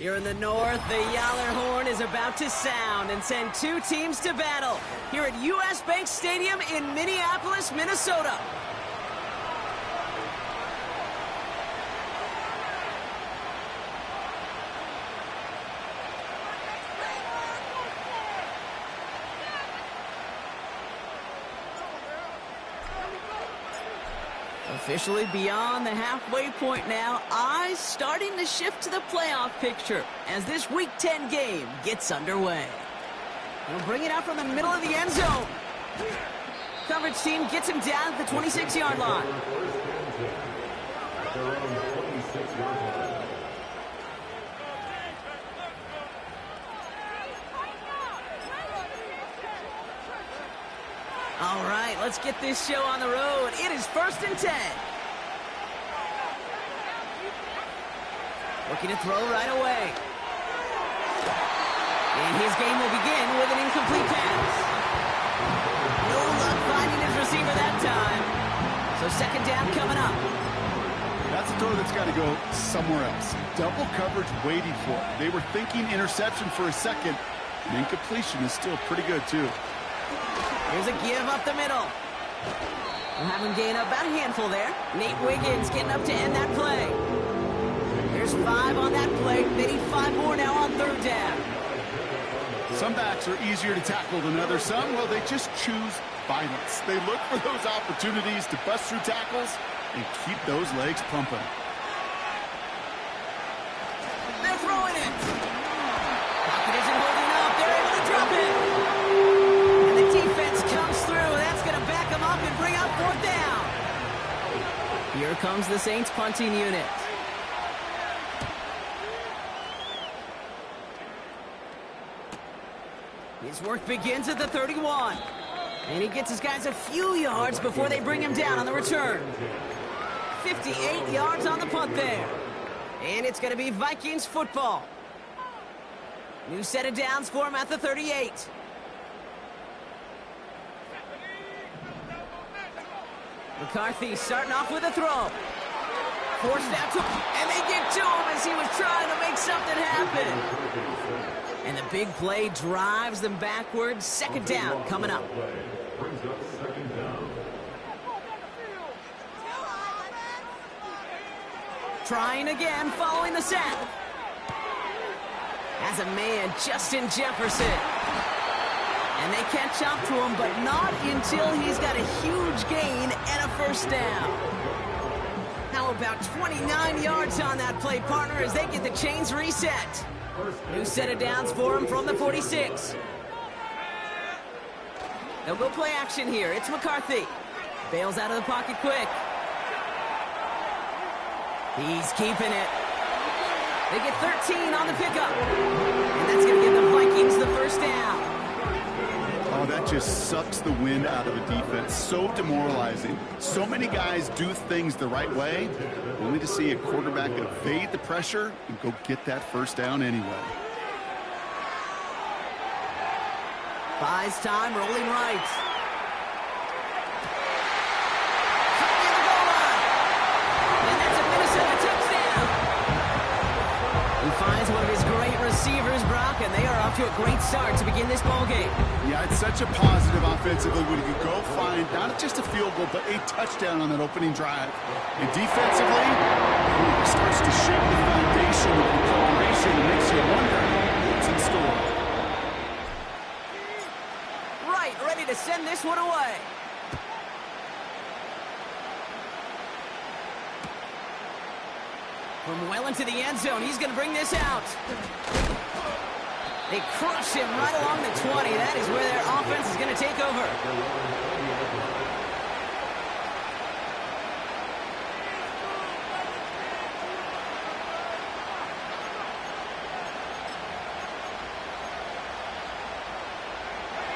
Here in the north, the Yaller horn is about to sound and send two teams to battle here at U.S. Bank Stadium in Minneapolis, Minnesota. Officially beyond the halfway point now, eyes starting to shift to the playoff picture as this Week 10 game gets underway. He'll bring it out from the middle of the end zone. Coverage team gets him down at the 26-yard line. All right, let's get this show on the road. It is 1st and 10. Looking to throw right away. And his game will begin with an incomplete pass. No luck finding his receiver that time. So 2nd down coming up. That's a throw that's got to go somewhere else. Double coverage waiting for it. They were thinking interception for a second. And incompletion is still pretty good, too. Here's a give up the middle. We'll have him gain about a handful there. Nate Wiggins getting up to end that play. There's 5 on that play. They need 5 more now on 3rd down. Some backs are easier to tackle than others. Some, well, they just choose violence. They look for those opportunities to bust through tackles and keep those legs pumping. They're throwing it. Pocket isn't holding up. They're able to drop it. And the defense comes through. That's going to back them up and bring up 4th down. Here comes the Saints punting unit. His work begins at the 31. And he gets his guys a few yards before they bring him down on the return. 58 yards on the punt there. And it's going to be Vikings football. New set of downs for him at the 38. McCarthy starting off with a throw. Forced out to him, and they get to him as he was trying to make something happen. And the big play drives them backwards. 2nd down coming up. Trying again following the sack. As a man, Justin Jefferson. And they catch up to him, but not until he's got a huge gain and a 1st down. How about 29 yards on that play, partner, as they get the chains reset. New set of downs for him from the 46. They'll go play action here. It's McCarthy. Bails out of the pocket quick. He's keeping it. They get 13 on the pickup. And that's going to give the Vikings the 1st down. Oh, that just sucks the wind out of the defense. So demoralizing. So many guys do things the right way, only to see a quarterback evade the pressure and go get that 1st down anyway. Buys time, rolling right. And that's a Minnesota touchdown. He finds one of his great receivers, Brock, and they are off to a great start to begin this ballgame. Yeah, it's such a positive offensively when you can go find not just a field goal, but a touchdown on that opening drive. And defensively, it starts to shape the foundation of the preparation and makes you wonder what's in store. Right, ready to send this one away. From well into the end zone, he's going to bring this out. They crush him right along the 20. That is where their offense is going to take over.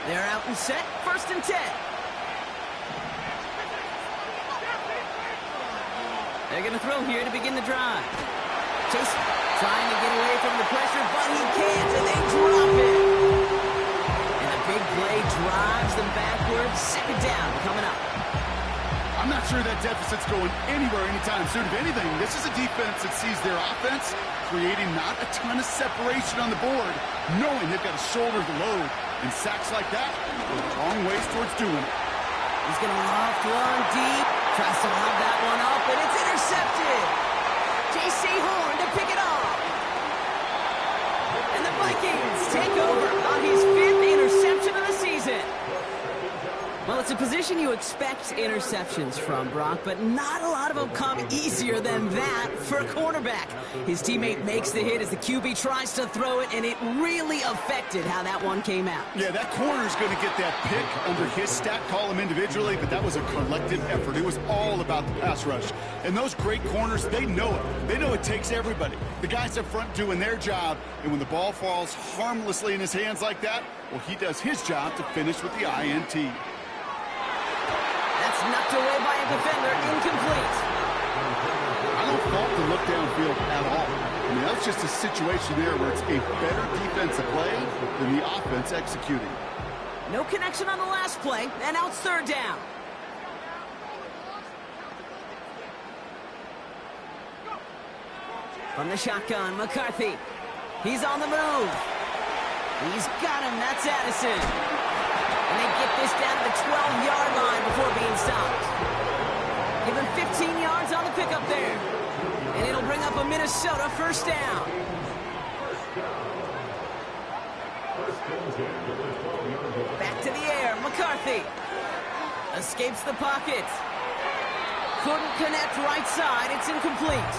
They're out and set. 1st and 10. They're going to throw here to begin the drive. Chase trying to get away from the pressure, but he can't, and they drop it. And the big play drives them backwards. 2nd down coming up. I'm not sure that deficit's going anywhere anytime soon. If anything, this is a defense that sees their offense creating not a ton of separation on the board, knowing they've got to shoulder the load. And sacks like that go long ways towards doing it. He's going to loft one deep, tries to lob that one up, and it's intercepted. J.C. Horn to pick it off. And the Vikings take over on his 5th interception of the season. Well, it's a position you expect interceptions from, Brock, but not a lot of them come easier than that for a cornerback. His teammate makes the hit as the QB tries to throw it, and it really affected how that one came out. Yeah, that corner's going to get that pick under his stat column individually, but that was a collective effort. It was all about the pass rush. And those great corners, they know it. They know it takes everybody. The guys up front doing their job, and when the ball falls harmlessly in his hands like that, well, he does his job to finish with the INT. That's knocked away by a defender, incomplete. I don't fault the look downfield at all. I mean, that's just a situation there where it's a better defensive play than the offense executing. No connection on the last play, and now it's 3rd down. From the shotgun, McCarthy. He's on the move. He's got him. That's Addison. And they get this down to the 12-yard line before being stopped. Give him 15 yards on the pickup there. And it'll bring up a Minnesota 1st down. Back to the air, McCarthy. Escapes the pocket. Couldn't connect right side. It's incomplete.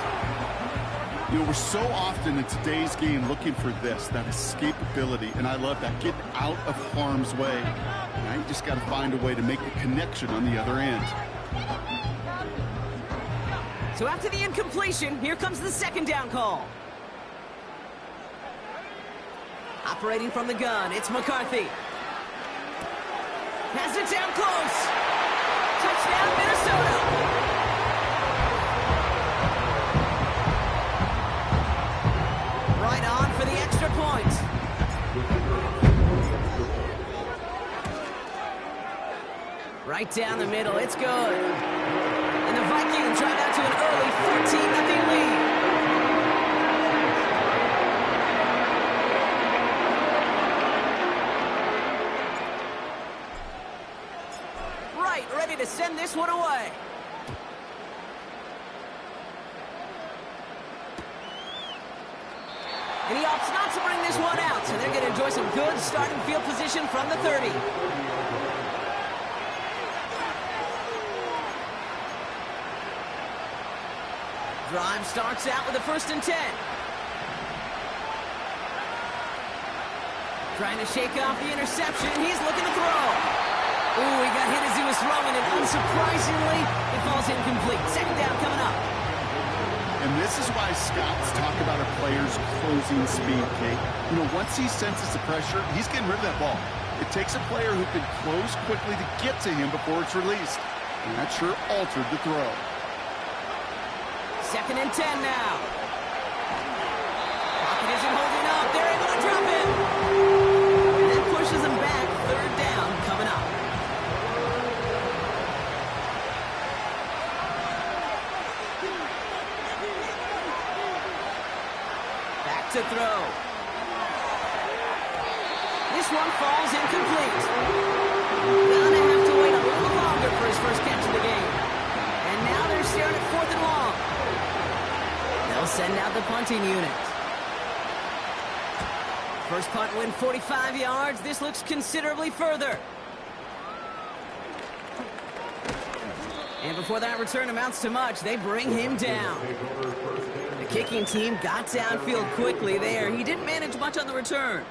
You know, we're so often in today's game looking for this, that escapability, and I love that, getting out of harm's way. Now you just got to find a way to make the connection on the other end. So after the incompletion, here comes the 2nd down call. Operating from the gun, it's McCarthy. Has it down close. Touchdown, Minnesota. Right on for the extra point. Right down the middle, it's good. And the Vikings drive out to an early 14-0 lead. Right, ready to send this one away. And he opts not to bring this one out, so they're going to enjoy some good starting field position from the 30. Drive starts out with a 1st and 10. Trying to shake off the interception. He's looking to throw. Ooh, he got hit as he was throwing, and unsurprisingly, it falls incomplete. 2nd down coming up. And this is why scouts talk about a player's closing speed, Kate. You know, once he senses the pressure, he's getting rid of that ball. It takes a player who can close quickly to get to him before it's released. And that sure altered the throw. 2nd and 10 now. Pocket isn't holding up. They're able to drop it. And that pushes them back. 3rd down coming up. Back to throw. This one falls incomplete. Gonna have to wait a little longer for his first catch of the game. And now they're staring at 4th and long. They'll send out the punting unit. First punt win 45 yards. This looks considerably further. And before that return amounts to much, they bring him down. The kicking team got downfield quickly there. He didn't manage much on the return.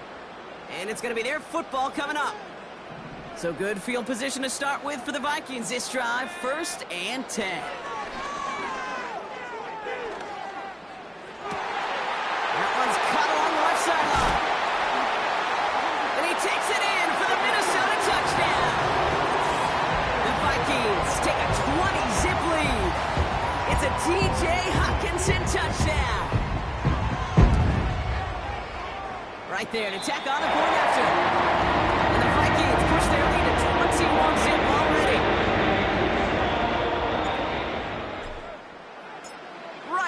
And it's going to be their football coming up. So good field position to start with for the Vikings this drive. 1st and 10. That one's cut along the left sideline. And he takes it in for the Minnesota touchdown. The Vikings take a 20-zip lead. It's a T.J. Hockenson touchdown. Right there to tack on the point after. And the Vikings push their lead to 21-zip already.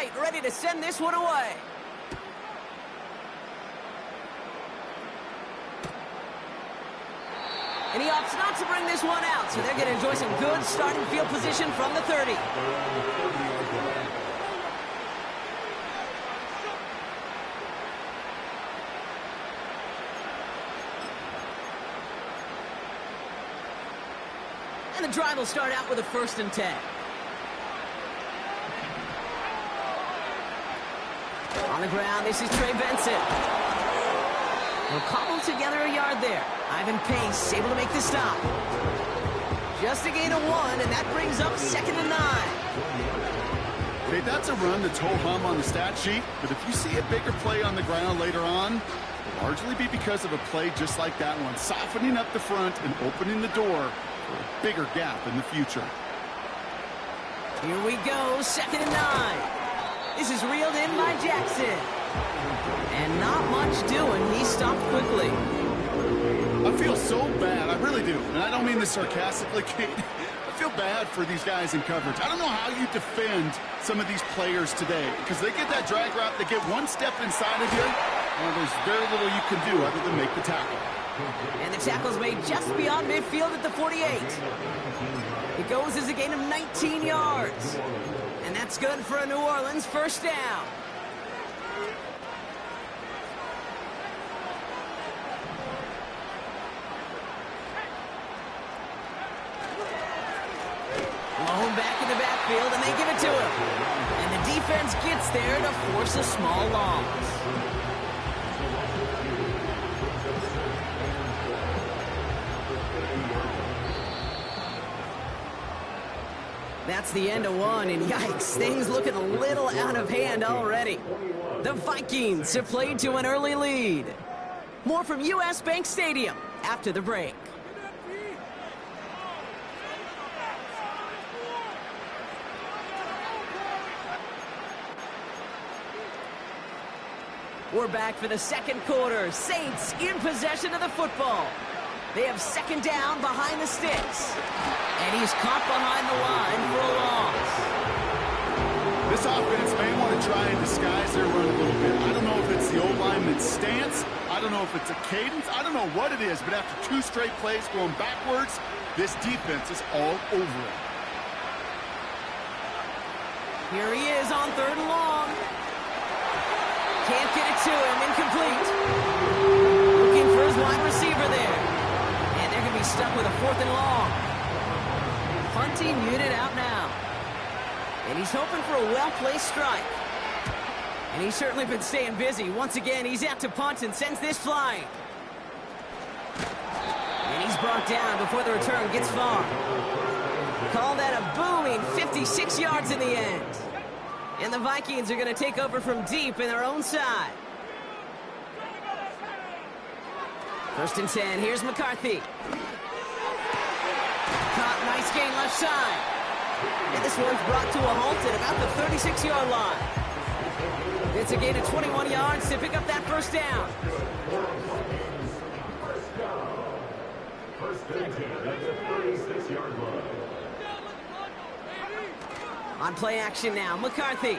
tight, ready to send this one away. And he opts not to bring this one out, so they're going to enjoy some good starting field position from the 30. And the drive will start out with a 1st and 10. On the ground, this is Trey Benson. We'll cobble together a yard there. Ivan Pace able to make the stop. Just a gain of 1, and that brings up 2nd and 9. Okay, that's a run that's ho-hum on the stat sheet, but if you see a bigger play on the ground later on, it'll largely be because of a play just like that one, softening up the front and opening the door for a bigger gap in the future. Here we go, 2nd and 9. This is reeled in by Jackson. And not much doing. He stopped quickly. I feel so bad. I really do. And I don't mean this sarcastically, Kate. I feel bad for these guys in coverage. I don't know how you defend some of these players today because they get that drag route, they get one step inside of you, and there's very little you can do other than make the tackle. And the tackle's made just beyond midfield at the 48. It goes as a gain of 19 yards. And that's good for a New Orleans 1st down. Malone back in the backfield, and they give it to him. And the defense gets there to force a small loss. That's the end of 1, and yikes, things looking a little out of hand already. The Vikings have played to an early lead. More from U.S. Bank Stadium after the break. We're back for the 2nd quarter. Saints in possession of the football. They have 2nd down behind the sticks. And he's caught behind the line for a loss. This offense may want to try and disguise their run a little bit. I don't know if it's the old lineman's stance. I don't know if it's a cadence. I don't know what it is. But after 2 straight plays going backwards, this defense is all over it. Here he is on 3rd and long. Can't get it to him. Incomplete. Looking for his wide receiver there. And they're going to be stuck with a 4th and long. Punting unit out now. And he's hoping for a well-placed strike. And he's certainly been staying busy. Once again, he's out to punt and sends this flying. And he's brought down before the return gets far. Call that a booming 56 yards in the end. And the Vikings are going to take over from deep in their own side. 1st and 10. Here's McCarthy. Caught, nice gain left side. And this one's brought to a halt at about the 36-yard line. It's a gain of 21 yards to pick up that 1st down. On play action now, McCarthy.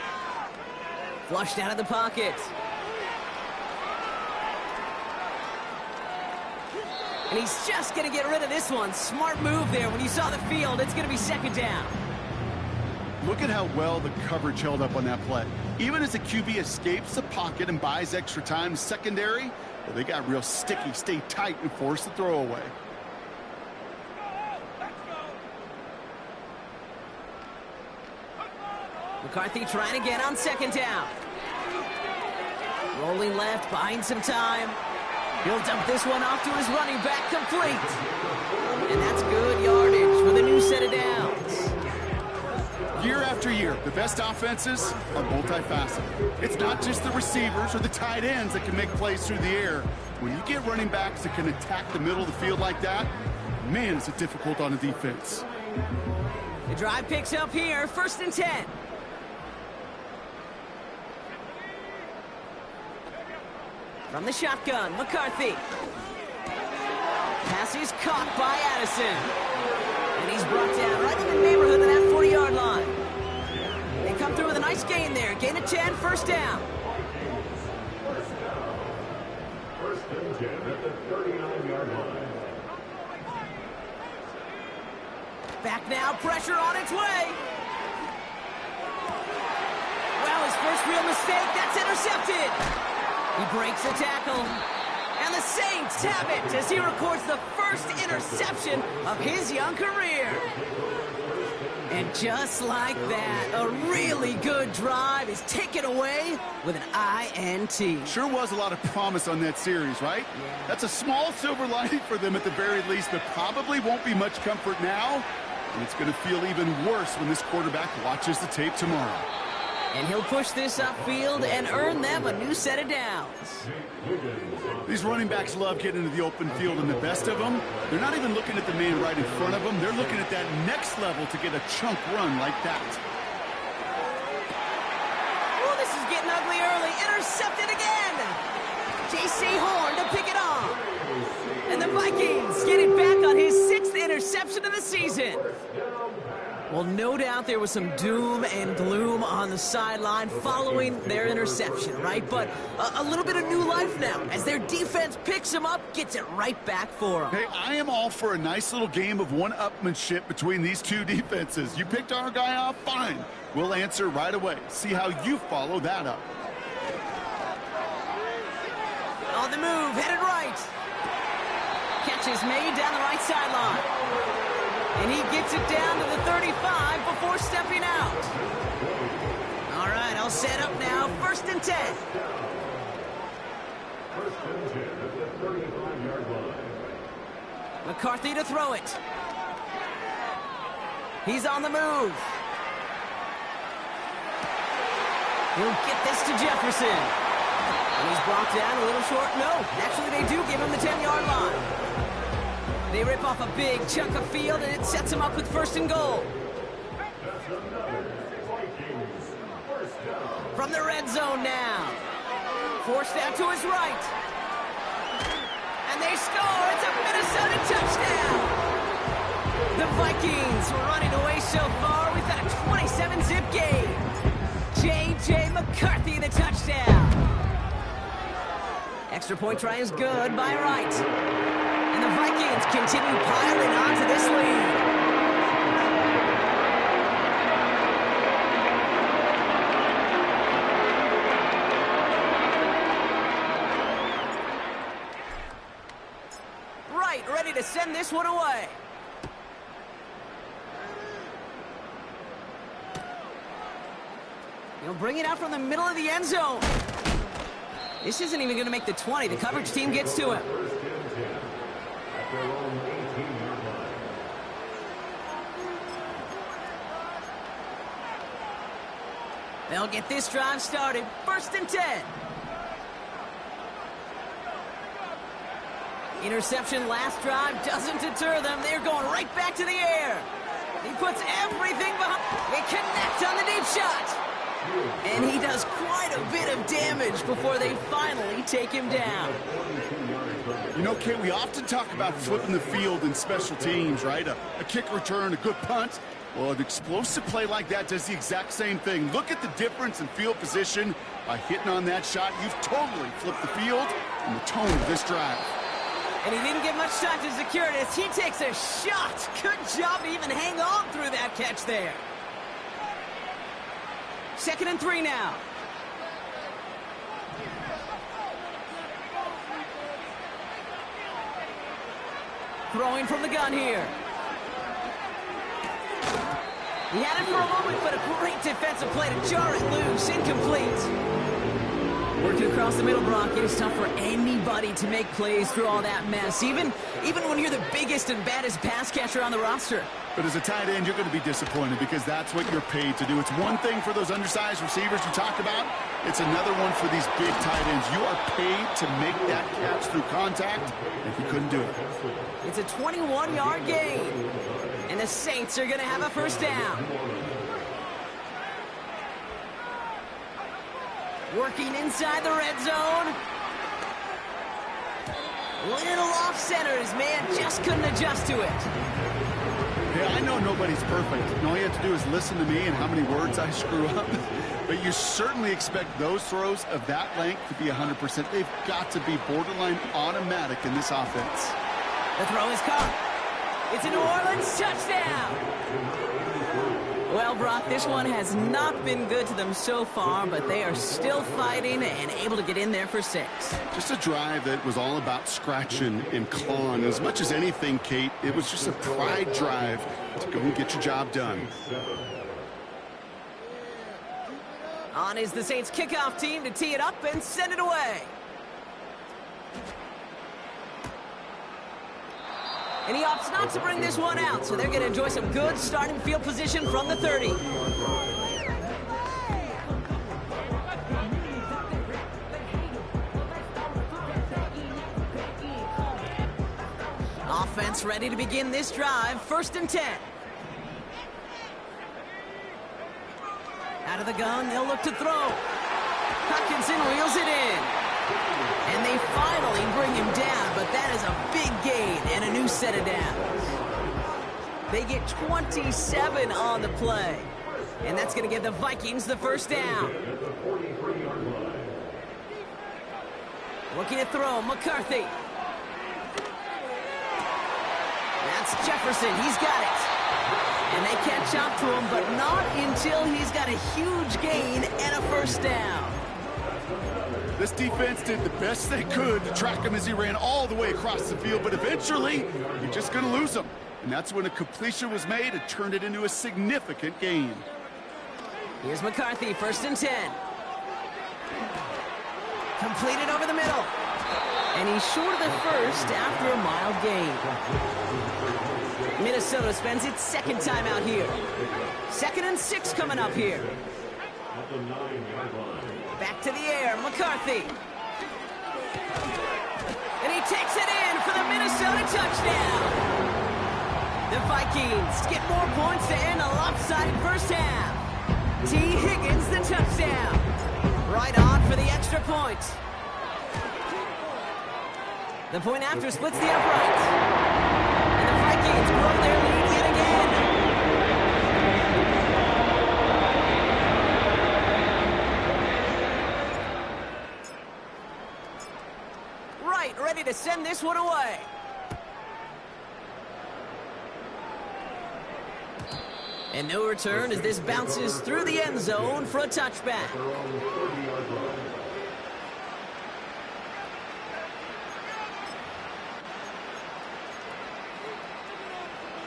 Flushed out of the pocket. And he's just going to get rid of this one. Smart move there. When you saw the field, it's going to be 2nd down. Look at how well the coverage held up on that play. Even as the QB escapes the pocket and buys extra time secondary, well, they got real sticky, stay tight, and force the throw away. McCarthy trying again on 2nd down. Rolling left, buying some time. He'll dump this one off to his running back, complete. And that's good yardage for the new set of downs. Year after year, the best offenses are multifaceted. It's not just the receivers or the tight ends that can make plays through the air. When you get running backs that can attack the middle of the field like that, man, is it difficult on a defense. The drive picks up here, 1st and 10. From the shotgun, McCarthy. Pass is caught by Addison. And he's brought down right in the neighborhood of that 40-yard line. They come through with a nice yards gain there. Gain of 10, first down. First and 10 at the 39-yard line. Back now, pressure on its way. Well, his first real mistake, that's intercepted. He breaks the tackle. And the Saints have it as he records the first interception of his young career. And just like that, a really good drive is taken away with an INT. Sure was a lot of promise on that series, right? Yeah. That's a small silver lining for them at the very least, but probably won't be much comfort now. And it's going to feel even worse when this quarterback watches the tape tomorrow. And he'll push this upfield and earn them a new set of downs. These running backs love getting into the open field, and the best of them, they're not even looking at the man right in front of them. They're looking at that next level to get a chunk run like that. Oh, this is getting ugly early. Intercepted again. J.C. Horn to pick it off. And the Vikings get it back on his 6th interception of the season. Well, no doubt there was some doom and gloom on the sideline following their interception, right? But a little bit of new life now as their defense picks them up, gets it right back for them. Hey, I am all for a nice little game of one-upmanship between these two defenses. You picked our guy off, fine. We'll answer right away. See how you follow that up. On the move, headed right. Catch is made down the right sideline. And he gets it down to the 35 before stepping out. All right, I'll set up now. First and 10. First and 10 at the 35-yard line. McCarthy to throw it. He's on the move. He'll get this to Jefferson. And he's brought down a little short. No, actually they do give him the 10-yard line. They rip off a big chunk of field, and it sets them up with first and goal. From the red zone now. Forced out to his right. And they score. It's a Minnesota touchdown. The Vikings running away so far. We've got a 27-zip game. J.J. McCarthy, the touchdown. Extra point try is good by Wright. And the Vikings continue piling on to this lead. Right, ready to send this one away. He'll bring it out from the middle of the end zone. This isn't even going to make the 20. The coverage team gets to him. They'll get this drive started. First and 10. Interception last drive doesn't deter them. They're going right back to the air. He puts everything behind. They connect on the deep shot. And he does quite a bit of damage before they finally take him down. You know, Kate, we often talk about flipping the field in special teams, right? A kick return, a good punt. Well, an explosive play like that does the exact same thing. Look at the difference in field position. By hitting on that shot, you've totally flipped the field and the tone of this drive. And he didn't get much time to secure it as he takes a shot. Good job to even hang on through that catch there. Second and 3 now. Throwing from the gun here. He had it for a moment, but a great defensive play to jar it loose. Incomplete. Working across the middle, Brock, it is tough for anybody to make plays through all that mess, even when you're the biggest and baddest pass catcher on the roster. But as a tight end, you're going to be disappointed because that's what you're paid to do. It's one thing for those undersized receivers you talk about. It's another one for these big tight ends. You are paid to make that catch through contact, and he couldn't do it. It's a 21-yard gain, and the Saints are going to have a first down. Working inside the red zone. Little off center. His man just couldn't adjust to it. Yeah, I know nobody's perfect. And all you have to do is listen to me and how many words I screw up. But you certainly expect those throws of that length to be 100%. They've got to be borderline automatic in this offense. The throw is caught. It's a New Orleans touchdown. Well, Brock, this one has not been good to them so far, but they are still fighting and able to get in there for 6. Just a drive that was all about scratching and clawing. As much as anything, Kate, it was just a pride drive to go and get your job done. On is the Saints kickoff team to tee it up and send it away. And he opts not to bring this one out, so they're going to enjoy some good starting field position from the 30. Offense ready to begin this drive. 1st and 10. Out of the gun, they'll look to throw. Hutchinson reels it in. And they finally bring him down, but that is a big gain and a new set of downs. They get 27 on the play. And that's going to give the Vikings the 1st down. Looking to throw, McCarthy. That's Jefferson, he's got it. And they can't chop to him, but not until he's got a huge gain and a 1st down. This defense did the best they could to track him as he ran all the way across the field, but eventually, you're just going to lose him. And that's when a completion was made and turned it into a significant gain. Here's McCarthy, 1st and 10. Completed over the middle. And he's short of the 1st after a mild gain. Minnesota spends its 2nd time out here. 2nd and 6 coming up here. Back to the air, McCarthy. And he takes it in for the Minnesota touchdown. The Vikings get more points to end a lopsided 1st half. T. Higgins the touchdown. Right on for the extra point. The point after splits the upright. And the Vikings grow their lead yet again. Right, ready to send this one away. And no return as this bounces through the end zone for a touchback.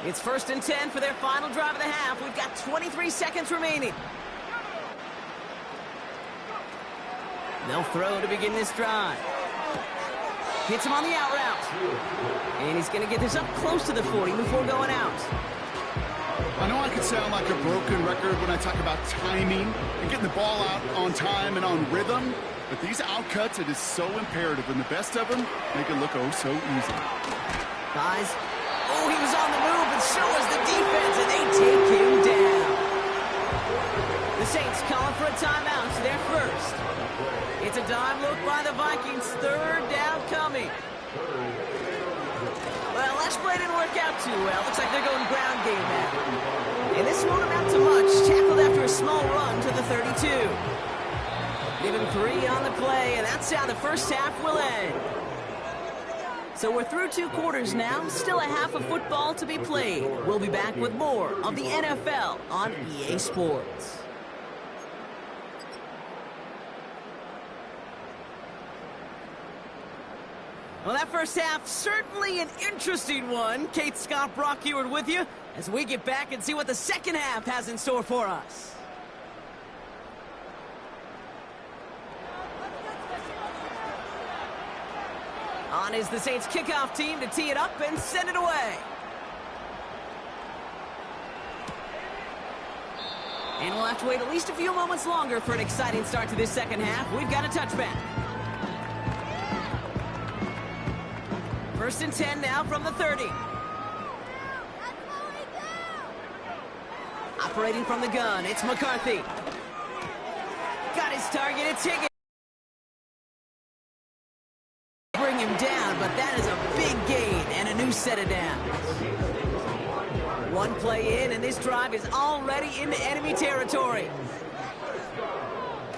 It's 1st and 10 for their final drive of the half. We've got 23 seconds remaining. They'll throw to begin this drive. Hits him on the out route. And he's going to get this up close to the 40 before going out. I know I could sound like a broken record when I talk about timing and getting the ball out on time and on rhythm, but these outcuts, it is so imperative, and the best of them make it look oh so easy. Guys, oh, he was on the move, but so was the defense, and they take him down. The Saints calling for a timeout, so they're 1st. It's a dime look by the Vikings, 3rd down coming. Well, last play didn't work out too well. Looks like they're going ground game now. And this won't amount to much. Tackled after a small run to the 32. Give him 3 on the play, and that's how the 1st half will end. So we're through 2 quarters now. Still a half of football to be played. We'll be back with more of the NFL on EA Sports. Well, that 1st half, certainly an interesting one. Kate, Scott, Brock Ewart with you as we get back and see what the 2nd half has in store for us. On is the Saints kickoff team to tee it up and send it away. And we'll have to wait at least a few moments longer for an exciting start to this 2nd half. We've got a touchback. 1st and 10 now from the 30. Operating from the gun, it's McCarthy. Got his target, it's Higgins. Bring him down, but that is a big gain and a new set of downs. 1 play in, and this drive is already into enemy territory.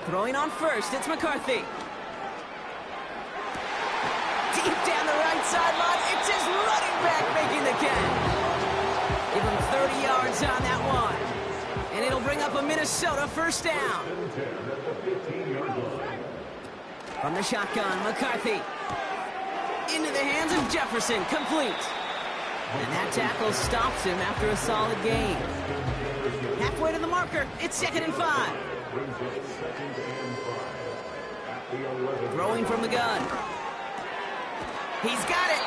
Throwing on first, it's McCarthy. Deep down the right sideline, it's his running back making the catch. Give him 30 yards on that one. And it'll bring up a Minnesota first down. From the shotgun, McCarthy. Into the hands of Jefferson, complete. And that tackle stops him after a solid gain. Halfway to the marker, it's 2nd and 5. Throwing from the gun. He's got it.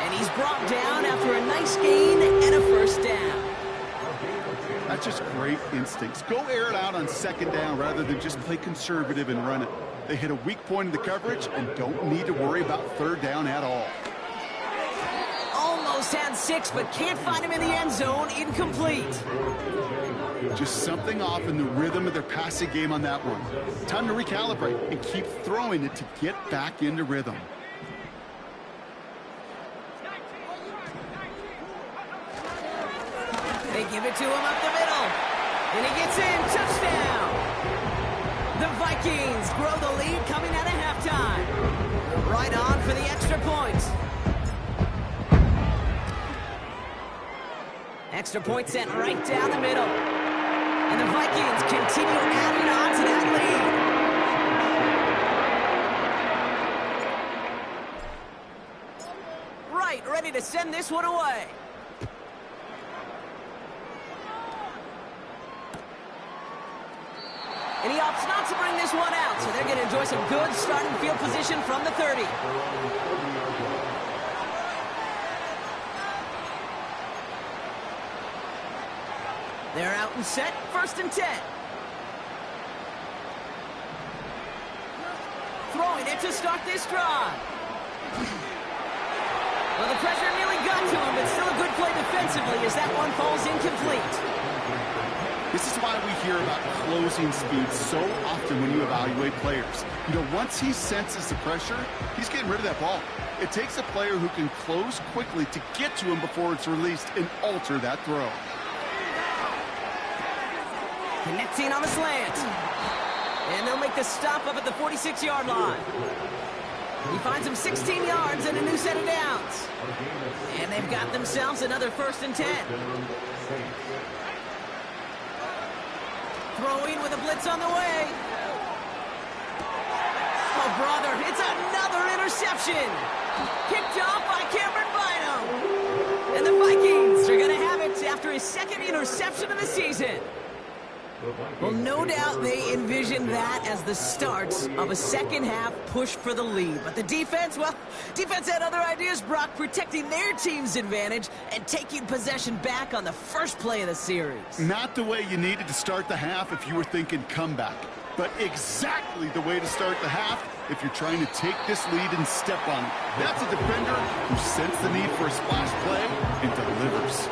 And he's brought down after a nice gain and a first down. That's just great instincts. Go air it out on 2nd down rather than just play conservative and run it. They hit a weak point in the coverage and don't need to worry about 3rd down at all. Almost had 6, but can't find him in the end zone. Incomplete. Just something off in the rhythm of their passing game on that one. Time to recalibrate and keep throwing it to get back into rhythm. They give it to him up the middle. And he gets in. Touchdown. The Vikings grow the lead coming out of halftime. Right on for the extra point. Extra point sent right down the middle. And the Vikings continue adding on to that lead. Right, ready to send this one away. And he opts not to bring this one out, so they're going to enjoy some good starting field position from the 30. They're out and set, 1st and 10. Throwing it to start this drive. Well, the pressure nearly got to him, but still a good play defensively as that one falls incomplete. This is why we hear about closing speed so often when you evaluate players. You know, once he senses the pressure, he's getting rid of that ball. It takes a player who can close quickly to get to him before it's released and alter that throw. Connecting on the slant. And they'll make the stop up at the 46-yard line. He finds him 16 yards and a new set of downs. And they've got themselves another 1st and 10. Throwing with a blitz on the way. Oh, brother, it's another interception. Kicked off by Cameron Bynum. And the Vikings are going to have it after his 2nd interception of the season. Well, no doubt they envisioned that as the start of a 2nd half push for the lead. But the defense, well, defense had other ideas, Brock, protecting their team's advantage and taking possession back on the first play of the series. Not the way you needed to start the half if you were thinking comeback, but exactly the way to start the half if you're trying to take this lead and step on it. That's a defender who sensed the need for a splash play and delivers.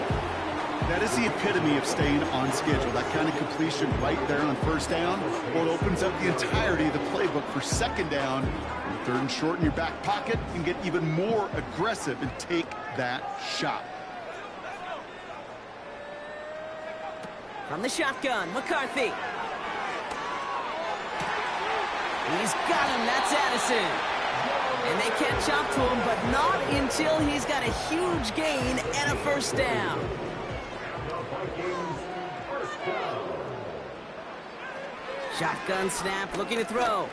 That is the epitome of staying on schedule. That kind of completion right there on 1st down, well, it opens up the entirety of the playbook for 2nd down. 3rd and short in your back pocket, you can get even more aggressive and take that shot. From the shotgun, McCarthy. He's got him, that's Addison. And they catch up to him, but not until he's got a huge gain and a 1st down. Shotgun snap, looking to throw.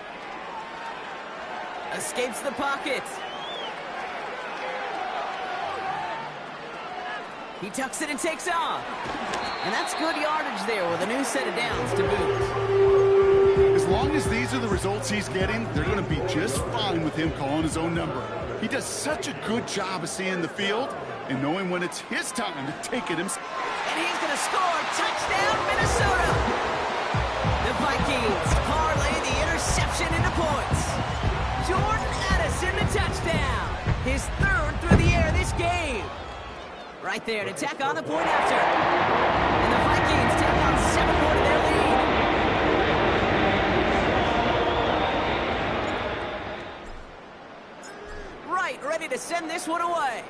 Escapes the pocket. He tucks it and takes off. And that's good yardage there with a new set of downs to boot. As long as these are the results he's getting, they're going to be just fine with him calling his own number. He does such a good job of seeing the field and knowing when it's his time to take it himself. And he's going to score. Touchdown, Minnesota. The Vikings parlay the interception into points. Jordan Addison, the touchdown. His 3rd through the air this game. Right there to tack on the point after. And the Vikings take on 7 more to their lead. Right, ready to send this one away.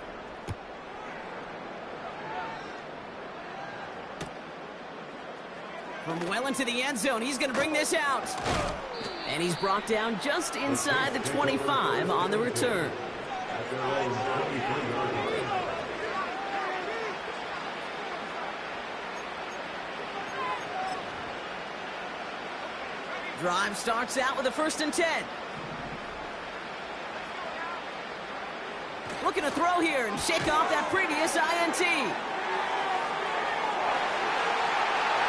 From From well into the end zone, he's going to bring this out. And he's brought down just inside the 25 on the return. Drive starts out with a 1st and 10. Looking to throw here and shake off that previous INT.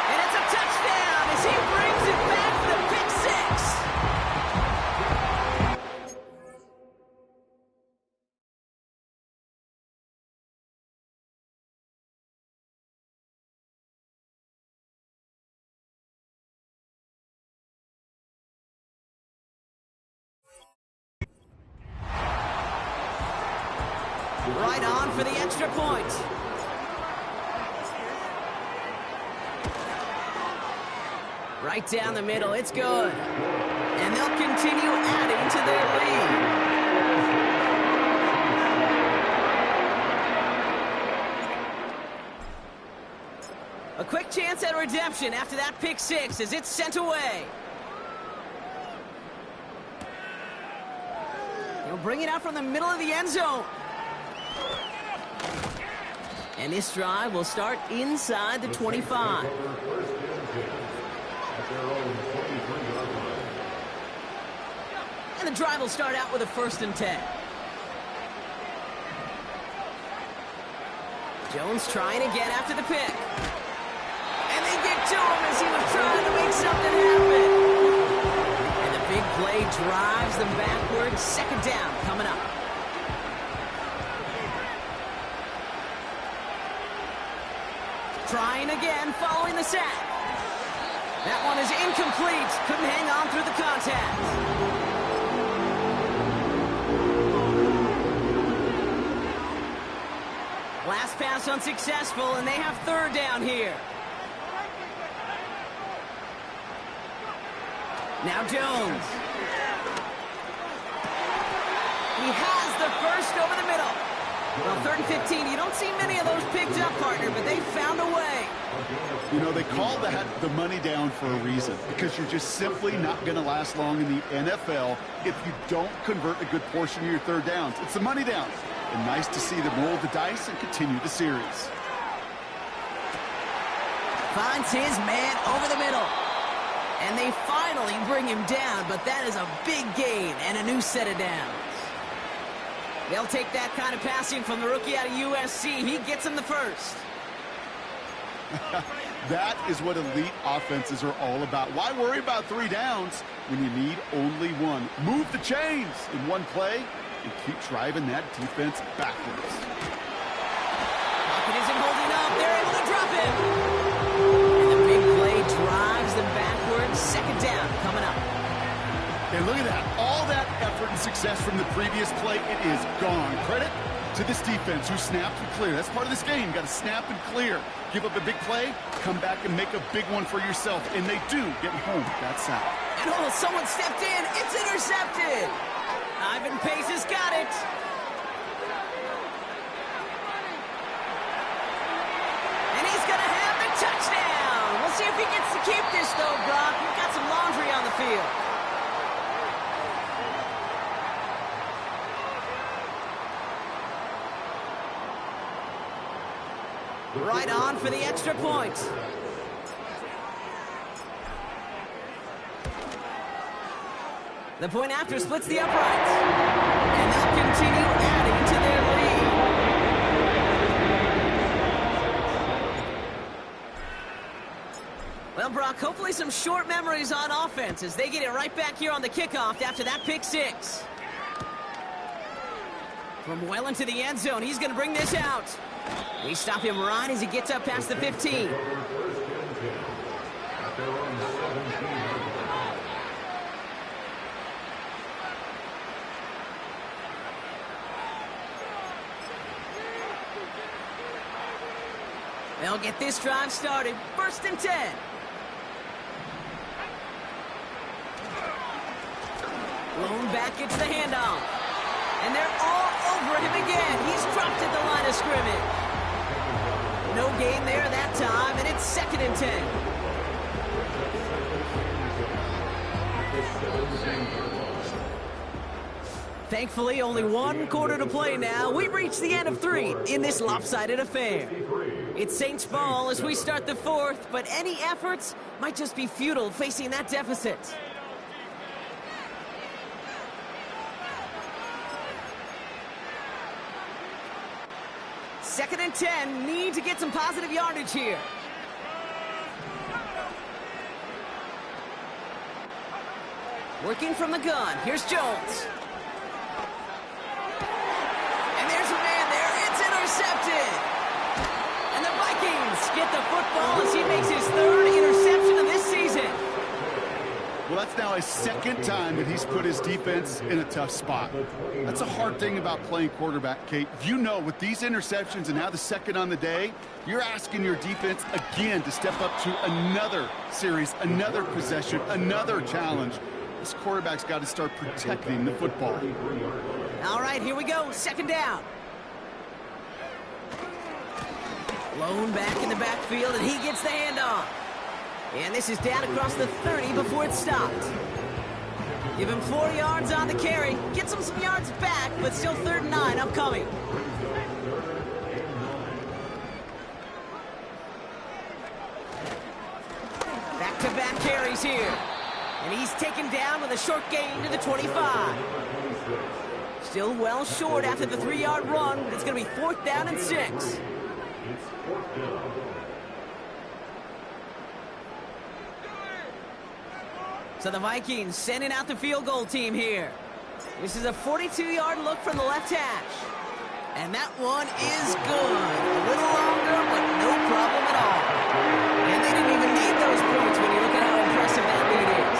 And it's a touchdown as he brings it back for the pick 6. Right on for the extra point. Right down the middle, it's good. And they'll continue adding to their lead. A quick chance at redemption after that pick 6 as it's sent away. He'll bring it out from the middle of the end zone. And this drive will start inside the 25. And the drive will start out with a 1st and 10. Jones trying again after the pick. And they get to him as he was trying to make something happen. And the big play drives them backwards. 2nd down coming up. Trying again following the sack. That one is incomplete. Couldn't hang on through the contact. Last pass unsuccessful, and they have 3rd down here. Now Jones. He has the 1st over the middle. Well, 3rd and 15, you don't see many of those picked up, partner, but they found a way. You know, they call that the money down for a reason, because you're just simply not going to last long in the NFL if you don't convert a good portion of your 3rd downs. It's the money down. And nice to see them roll the dice and continue the series. Finds his man over the middle. And they finally bring him down, but that is a big gain and a new set of downs. They'll take that kind of passing from the rookie out of USC. He gets him the 1st. That is what elite offenses are all about. Why worry about 3 downs when you need only 1? Move the chains in one play and keep driving that defense backwards. Pocket isn't holding up. They're able to drop him. And the big play drives them backwards. 2nd down coming up. And look at that. All that effort and success from the previous play, it is gone. Credit to this defense who snapped and cleared. That's part of this game. You got to snap and clear. Give up a big play, come back and make a big one for yourself. And they do get home that sack. And oh, someone stepped in. It's intercepted. Ivan Pace has got it. And he's going to have the touchdown. We'll see if he gets to keep this, though, Brock. We've got some laundry on the field. Right on for the extra point. The point after splits the uprights. And they'll continue adding to their lead. Well, Brock, hopefully some short memories on offense as they get it right back here on the kickoff after that pick 6. From well into the end zone, he's going to bring this out. We stop him right as he gets up past the 15. They'll get this drive started. 1st and 10. Lone back gets the handoff. And they're all over him again. He's dropped at the line of scrimmage. No gain there that time, and it's 2nd and 10. Thankfully, only one quarter to play now. We've reached the end of 3 in this lopsided affair. It's Saints ball as we start the 4th, but any efforts might just be futile facing that deficit. Second and 10, need to get some positive yardage here. Working from the gun, here's Jones. And there's a man there, it's intercepted. And the Vikings get the football as he makes his 3rd interception of this season. Well, that's now his 2nd time that he's put his defense in a tough spot. That's a hard thing about playing quarterback, Kate. You know, with these interceptions and now the 2nd on the day, you're asking your defense again to step up to another series, another possession, another challenge. This quarterback's got to start protecting the football. All right, here we go. 2nd down. Blown back in the backfield, and he gets the handoff. And this is down across the 30 before it stopped. Give him 4 yards on the carry. Gets him some yards back, but still 3rd and 9 upcoming. Back-to-back carries here. And he's taken down with a short gain to the 25. Still well short after the 3-yard run. It's going to be 4th down and 6. So the Vikings sending out the field goal team here. This is a 42-yard look from the left hash. And that one is good. A little longer, but no problem at all. And they didn't even need those points when you look at how impressive that lead is.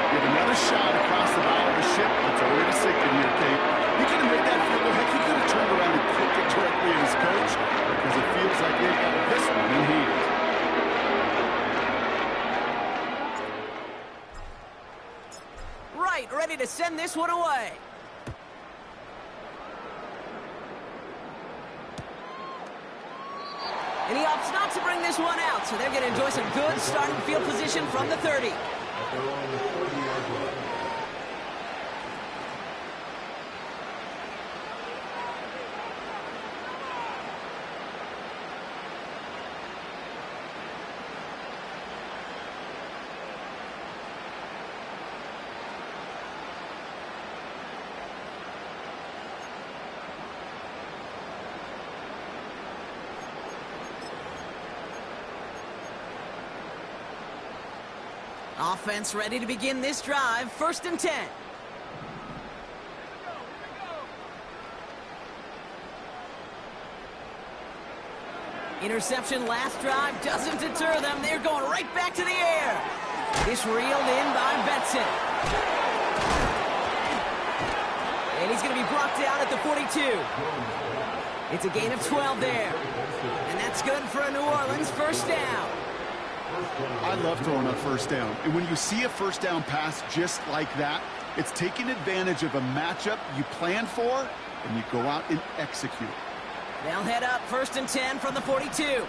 With another shot across the bow of the ship, it's already sinking here, Kate. He could have made that field goal. Heck, he could have turned around and kicked it directly at his coach because it feels like they've got this one in hand. Right, ready to send this one away. And he opts not to bring this one out, so they're going to enjoy some good starting field position from the 30. Offense ready to begin this drive. 1st and 10. Interception last drive doesn't deter them. They're going right back to the air. This reeled in by Benson. And he's going to be brought down at the 42. It's a gain of 12 there. And that's good for a New Orleans 1st down. I love throwing a 1st down. And when you see a 1st down pass just like that, it's taking advantage of a matchup you plan for, and you go out and execute. They'll head up 1st and 10 from the 42.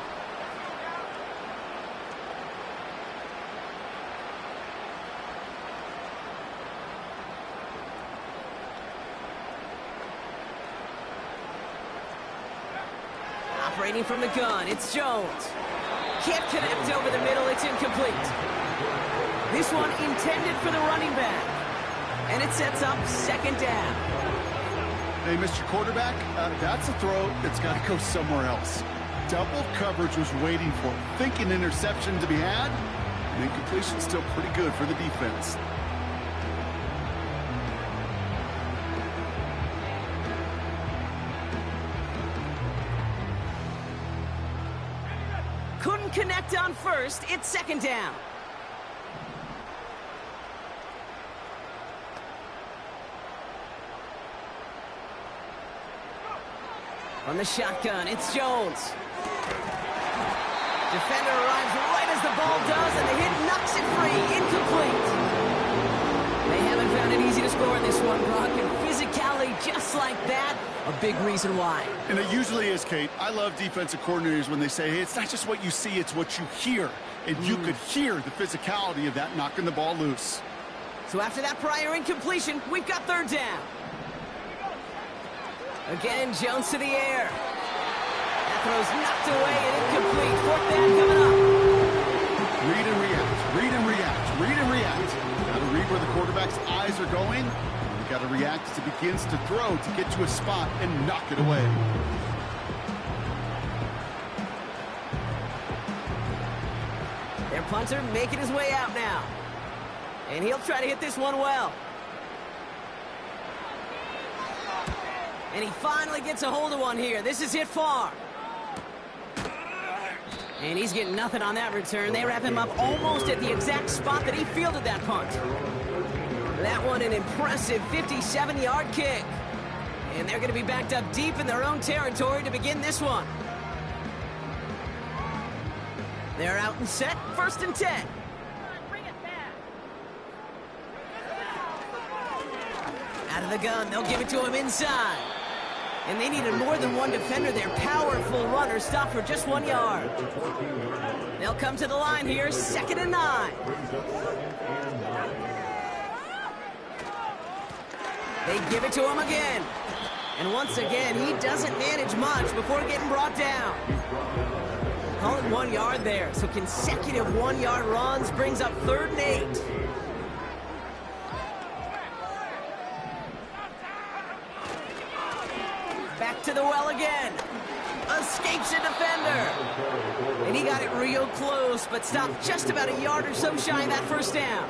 Operating from the gun, it's Jones. Can't connect over the middle, it's incomplete. This one intended for the running back. And it sets up 2nd down. Hey, Mr. Quarterback, that's a throw that's got to go somewhere else. Double coverage was waiting for it. Thinking interception to be had, and incompletion still pretty good for the defense. Couldn't connect on 1st, it's 2nd down. From the shotgun, it's Jones. Defender arrives right as the ball does, and the hit knocks it free. Incomplete. They haven't found it easy to score in this one, Brock, and physicality just like that, a big reason why. And it usually is, Kate. I love defensive coordinators when they say, hey, it's not just what you see, it's what you hear. And you could hear the physicality of that knocking the ball loose. So after that prior incompletion, we've got 3rd down. Again, Jones to the air. That throw's knocked away and incomplete. Fourth down coming up. Read and react, read and react, read and react. Got to read where the quarterback's eyes are going. You got to react as it begins to throw to get to a spot and knock it away. Their punter making his way out now. And he'll try to hit this one well. And he finally gets a hold of one here. This is hit far. And he's getting nothing on that return. They wrap him up almost at the exact spot that he fielded that punt. That one an impressive 57-yard kick. And they're going to be backed up deep in their own territory to begin this one. They're out and set, 1st and 10. Out of the gun, they'll give it to him inside. And they needed more than one defender. Their powerful runner stopped for just 1 yard. They'll come to the line here, 2nd and 9. They give it to him again. And once again, he doesn't manage much before getting brought down. Call it 1 yard there. So consecutive 1-yard runs brings up 3rd and 8. Back to the well again. Escapes a defender. And he got it real close, but stopped just about a yard or so shy of that 1st down.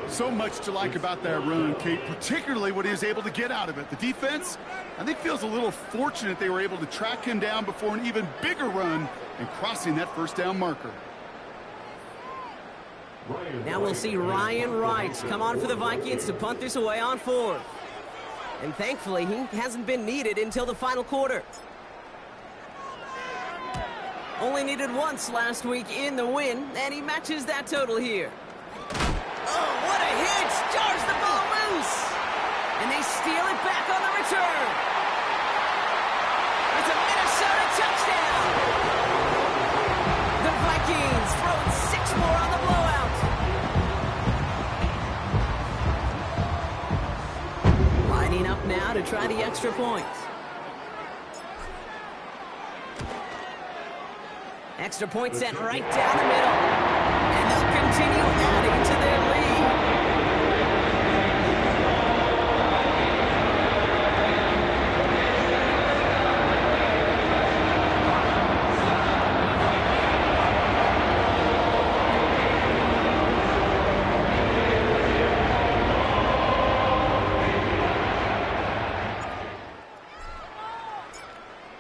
So much to like about that run, Kate, particularly what he was able to get out of it. The defense, I think, feels a little fortunate they were able to track him down before an even bigger run and crossing that 1st down marker. Now we'll see Ryan Wright come on for the Vikings to punt this away on 4th. And thankfully, he hasn't been needed until the final quarter. Only needed once last week in the win, and he matches that total here. Oh, what a hit! Jars the ball loose! And they steal it back on the return. It's a Minnesota touchdown! The Vikings throwing 6 more on the blowout. Lining up now to try the extra point. Extra point sent right down the middle. And they'll continue adding to their lead.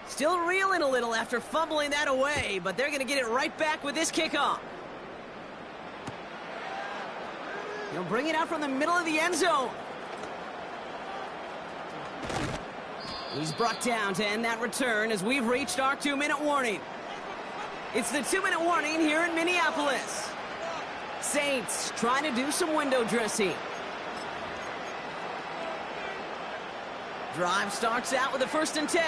Still reeling a little after fumbling that away, but they're going to get it right back with this kickoff. He'll bring it out from the middle of the end zone. He's brought down to end that return as we've reached our 2-minute warning. It's the 2-minute warning here in Minneapolis. Saints trying to do some window dressing. Drive starts out with a 1st and 10.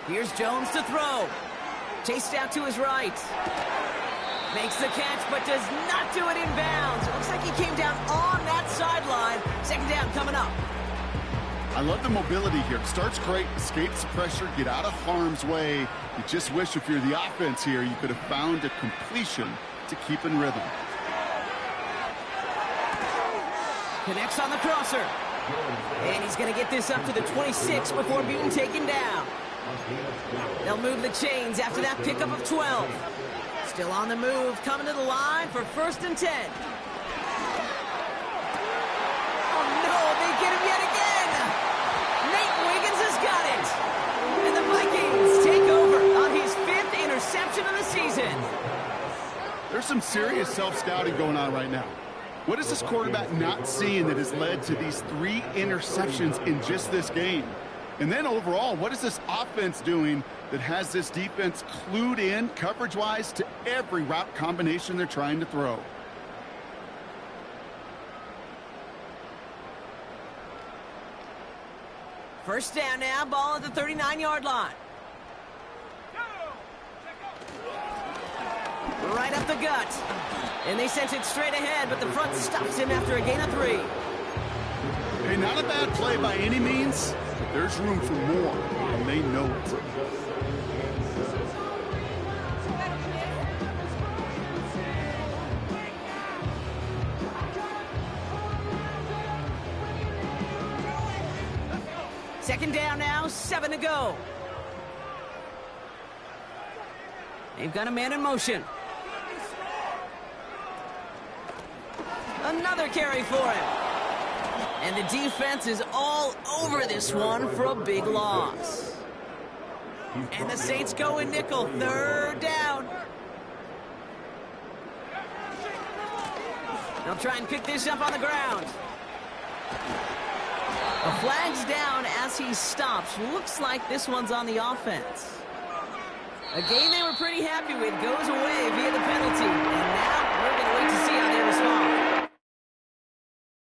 Here's Jones to throw. Chased out to his right. Makes the catch, but does not do it in bounds. It looks like he came down on that sideline. 2nd down coming up. I love the mobility here. Starts great, escapes the pressure, get out of harm's way. You just wish if you're the offense here, you could have found a completion to keep in rhythm. Connects on the crosser. And he's going to get this up to the 26 before being taken down. They'll move the chains after that pickup of 12. Still on the move, coming to the line for 1st and 10. Oh no, they get him yet again! Nate Wiggins has got it! And the Vikings take over on his 5th interception of the season. There's some serious self-scouting going on right now. What is this quarterback not seeing that has led to these 3 interceptions in just this game? And then overall, what is this offense doing that has this defense clued in coverage-wise to every route combination they're trying to throw? First down now, ball at the 39-yard line. Right up the gut. And they sent it straight ahead, but the front stops him after a gain of 3. Hey, not a bad play by any means, but there's room for more, and they know it. Second down now, 7 to go. They've got a man in motion. Another carry for him. And the defense is all over this one for a big loss. And the Saints go in nickel, third down. They'll try and pick this up on the ground. The flag's down as he stops. Looks like this one's on the offense. A game they were pretty happy with goes away via the penalty. And now we're going to wait to see how they respond.